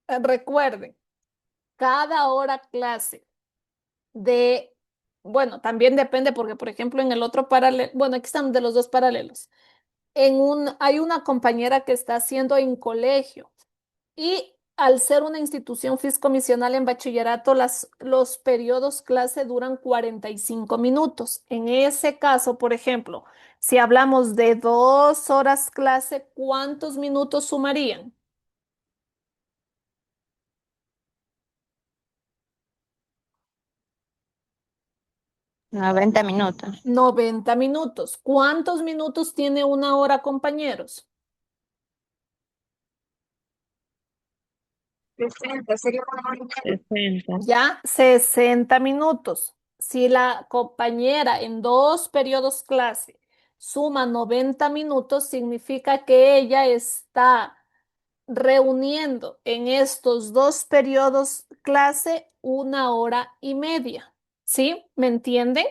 recuerden, cada hora clase de, bueno, también depende porque, por ejemplo, en el otro paralelo, bueno, aquí están de los dos paralelos. Hay una compañera que está haciendo en colegio y al ser una institución fiscomisional en bachillerato, los periodos clase duran 45 minutos. En ese caso, por ejemplo, si hablamos de 2 horas clase, ¿cuántos minutos sumarían? 90 minutos. 90 minutos. ¿Cuántos minutos tiene una hora, compañeros? 60, sería una hora y media. 60. Ya 60 minutos. Si la compañera en dos periodos clase suma 90 minutos, significa que ella está reuniendo en estos dos periodos clase una hora y media. ¿Sí? ¿Me entienden?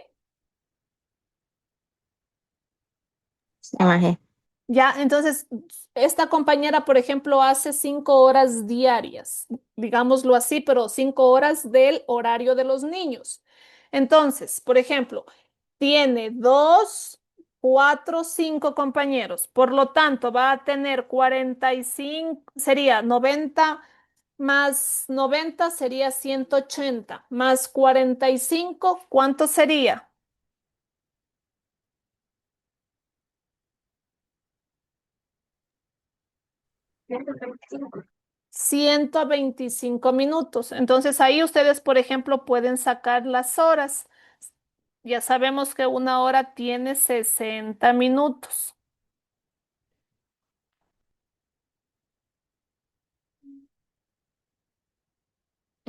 Sí, maje. Ya, entonces, esta compañera, por ejemplo, hace 5 horas diarias, digámoslo así, pero 5 horas del horario de los niños. Entonces, por ejemplo, tiene dos, cuatro, cinco compañeros. Por lo tanto, va a tener 45, sería 90 más 90 sería 180 más 45, ¿cuánto sería? 135. 125 minutos. Entonces ahí ustedes, por ejemplo, pueden sacar las horas. Ya sabemos que una hora tiene 60 minutos.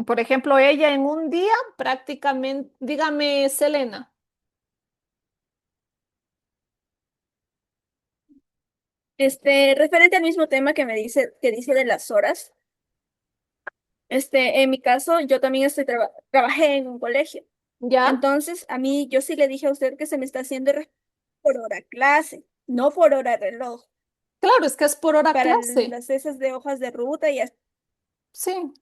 Por ejemplo, ella en un día prácticamente, dígame, Selena, Referente al mismo tema que dice de las horas, en mi caso, yo también trabajé en un colegio. ¿ya? Entonces, a mí, yo sí le dije a usted que se me está haciendo por hora clase, no por hora reloj, Claro, es que es por hora para clase. las esas de hojas de ruta y así, Sí,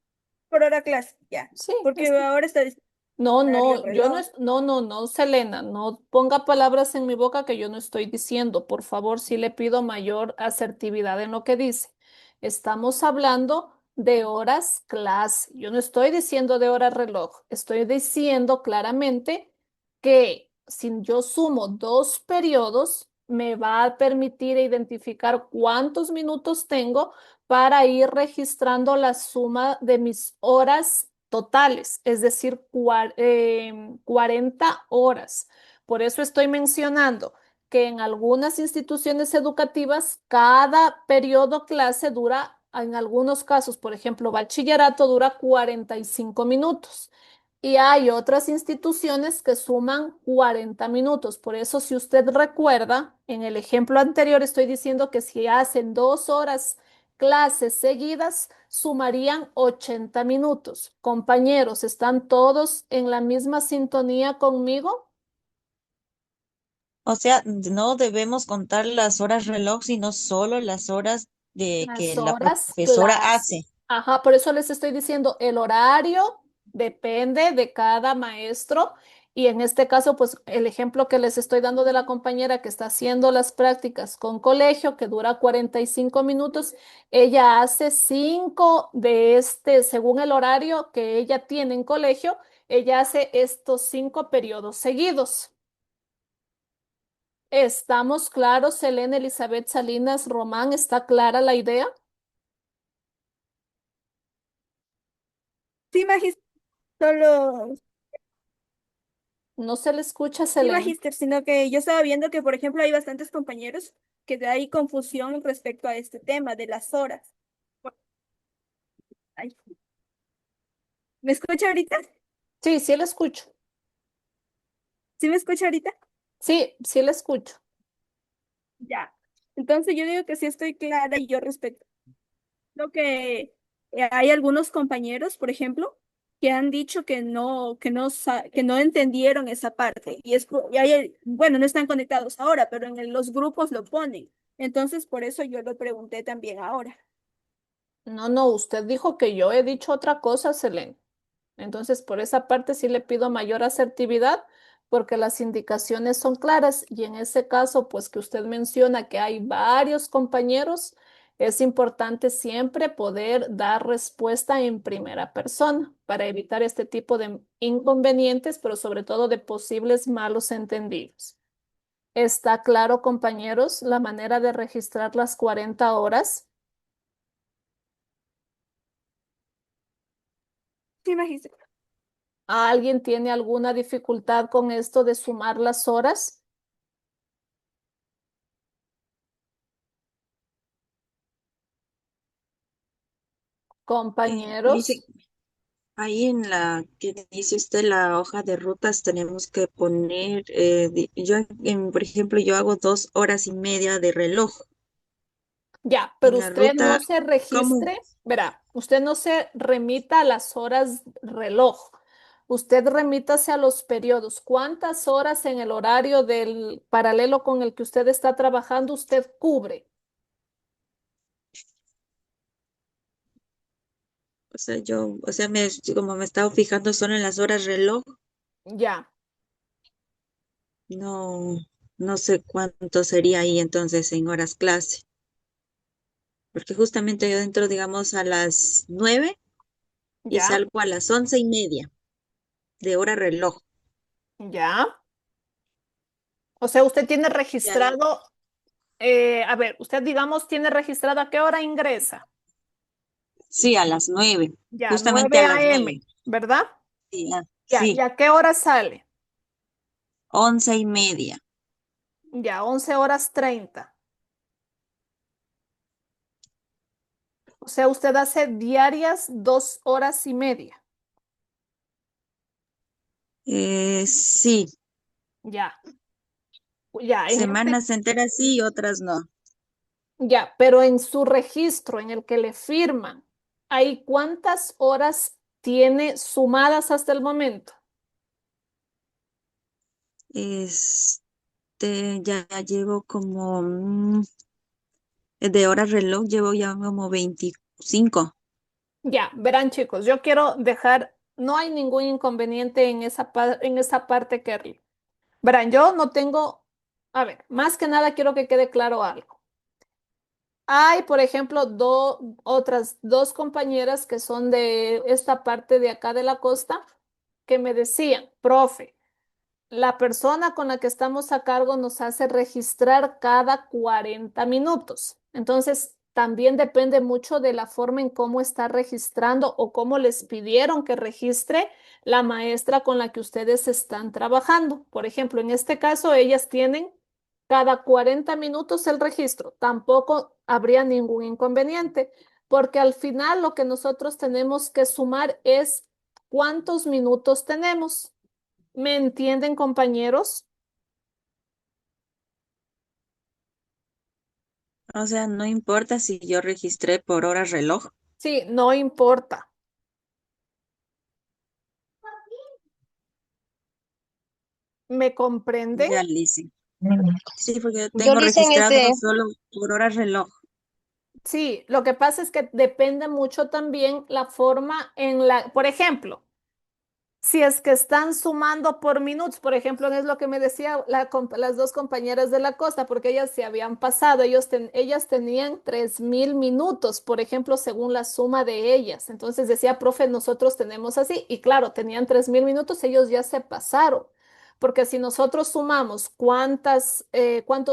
por hora clase, ya. sí. Porque ahora está diciendo No, horario no, yo no, reloj. no, no, no, Selena, no ponga palabras en mi boca que yo no estoy diciendo. Por favor, sí le pido mayor asertividad en lo que dice. Estamos hablando de horas clase. Yo no estoy diciendo de horas reloj. Estoy diciendo claramente que si yo sumo dos periodos, me va a permitir identificar cuántos minutos tengo para ir registrando la suma de mis horas totales, es decir, 40 horas. Por eso estoy mencionando que en algunas instituciones educativas cada periodo clase dura, en algunos casos, por ejemplo, bachillerato dura 45 minutos. Y hay otras instituciones que suman 40 minutos. Por eso, si usted recuerda, en el ejemplo anterior estoy diciendo que si hacen 2 horas clases seguidas, sumarían 80 minutos. Compañeros, ¿están todos en la misma sintonía conmigo? O sea, no debemos contar las horas reloj, sino solo las horas de Las que la horas profesora clase. hace. Ajá, por eso les estoy diciendo, el horario depende de cada maestro y en este caso, pues el ejemplo que les estoy dando de la compañera que está haciendo las prácticas con colegio, que dura 45 minutos, ella hace 5 de según el horario que ella tiene en colegio, ella hace estos 5 periodos seguidos. ¿Estamos claros, Selena Elizabeth Salinas Román? ¿Está clara la idea? Sí, Magister, solo, No se le escucha, sí, Selena. Magister, sino que yo estaba viendo que, por ejemplo, hay bastantes compañeros que hay confusión respecto a este tema de las horas. Ay, ¿me escucha ahorita? Sí, sí le escucho. ¿Sí me escucha ahorita? Sí, sí le escucho. Ya. Entonces yo digo que sí estoy clara y yo respeto lo que hay algunos compañeros, por ejemplo, que han dicho que no entendieron esa parte. Bueno, no están conectados ahora, pero en los grupos lo ponen. Entonces, por eso yo lo pregunté también ahora. No, no, usted dijo que yo he dicho otra cosa, Selena. Entonces, por esa parte sí le pido mayor asertividad porque las indicaciones son claras y en ese caso, pues que usted menciona que hay varios compañeros, es importante siempre poder dar respuesta en primera persona para evitar este tipo de inconvenientes, pero sobre todo de posibles malos entendidos. ¿Está claro, compañeros, la manera de registrar las 40 horas? Sí, magister. ¿Alguien tiene alguna dificultad con esto de sumar las horas? Dice, Compañeros, ahí en la que dice usted la hoja de rutas tenemos que poner, por ejemplo, yo hago 2 horas y media de reloj. ya, pero En la usted no ruta, se ¿cómo? registre, verá, usted no se remita a las horas reloj, usted remítase a los periodos. ¿Cuántas horas en el horario del paralelo con el que usted está trabajando usted cubre? O sea, como me estaba fijando solo en las horas reloj, Ya, no, no sé cuánto sería ahí entonces en horas clase. Porque justamente yo entro, digamos, a las 9 y ya, salgo a las 11:30 de hora reloj. ya. O sea, usted tiene Ya la- registrado, a ver, usted digamos tiene registrado a qué hora ingresa. sí, a las 9, Ya, justamente 9 a las 9. a.m., ¿verdad? Sí, Ya, ¿y sí, a qué hora sale? 11:30. Ya, 11:30. O sea, usted hace diarias 2 horas y media. Sí, Ya, ya, semanas enteras sí y otras no. ya, pero en su registro en el que le firman, ¿hay cuántas horas tiene sumadas hasta el momento? Ya llevo como de hora reloj, llevo ya como 25. Ya, verán chicos, yo quiero dejar, no hay ningún inconveniente en esa parte, Kerly. Verán, yo no tengo, a ver, más que nada quiero que quede claro algo. Hay, por ejemplo, otras dos compañeras que son de esta parte de acá de la costa que me decían, profe, la persona con la que estamos a cargo nos hace registrar cada 40 minutos. Entonces, también depende mucho de la forma en cómo está registrando o cómo les pidieron que registre la maestra con la que ustedes están trabajando. Por ejemplo, en este caso, ellas tienen cada 40 minutos el registro. Tampoco habría ningún inconveniente, porque al final lo que nosotros tenemos que sumar es cuántos minutos tenemos. ¿Me entienden, compañeros? O sea, no importa si yo registré por hora reloj. Sí, no importa. ¿Me comprenden? Ya, Lizzy. Sí, porque yo Yo tengo le hice en registrado ese, solo por hora reloj. Sí, lo que pasa es que depende mucho también la forma en la, por ejemplo, si es que están sumando por minutos, por ejemplo, es lo que me decía las dos compañeras de la costa, porque ellas se habían pasado, ellas tenían 3000 minutos, por ejemplo, según la suma de ellas. Entonces decía, profe, nosotros tenemos así, y claro, tenían 3000 minutos, ellos ya se pasaron, porque si nosotros sumamos cuántos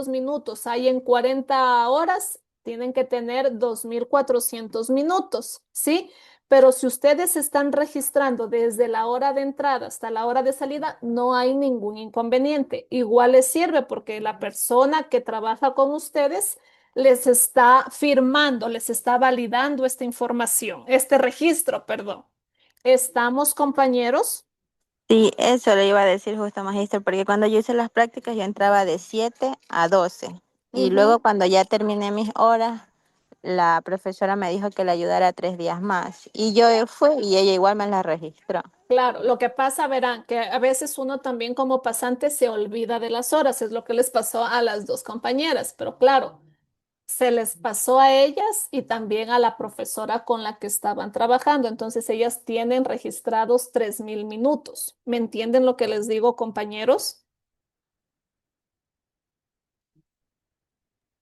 minutos hay en 40 horas, tienen que tener 2400 minutos, ¿sí? Pero si ustedes están registrando desde la hora de entrada hasta la hora de salida, no hay ningún inconveniente. Igual les sirve porque la persona que trabaja con ustedes les está firmando, les está validando esta información, este registro, perdón. ¿Estamos, compañeros? Sí, eso le iba a decir justo, magíster, porque cuando yo hice las prácticas yo entraba de 7 a 12 y luego Ujú. cuando ya terminé mis horas, la profesora me dijo que le ayudara 3 días más y yo fui y ella igual me la registró. Claro, lo que pasa, verán, que a veces uno también como pasante se olvida de las horas, es lo que les pasó a las dos compañeras, pero claro. Se les pasó a ellas y también a la profesora con la que estaban trabajando. Entonces ellas tienen registrados 3000 minutos. ¿Me entienden lo que les digo, compañeros?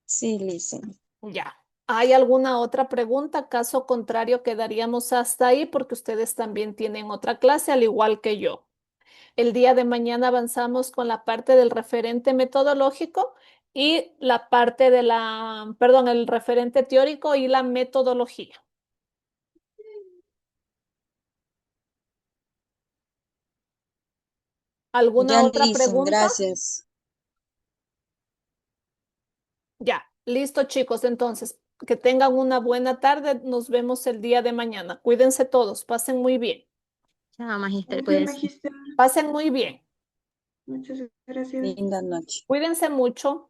Sí, Lizzy. Ya. ¿Hay alguna otra pregunta? Caso contrario, quedaríamos hasta ahí porque ustedes también tienen otra clase, al igual que yo. El día de mañana avanzamos con la parte del referente metodológico y la parte de perdón, el referente teórico y la metodología. ¿Alguna Ya, otra Lizzy, pregunta? gracias. Ya, listo, chicos. Entonces, que tengan una buena tarde. Nos vemos el día de mañana. Cuídense todos. Pasen muy bien. Chao, magíster, Gracias, cuídese. magíster. Pasen muy bien. Muchas gracias. Linda noche. Cuídense mucho.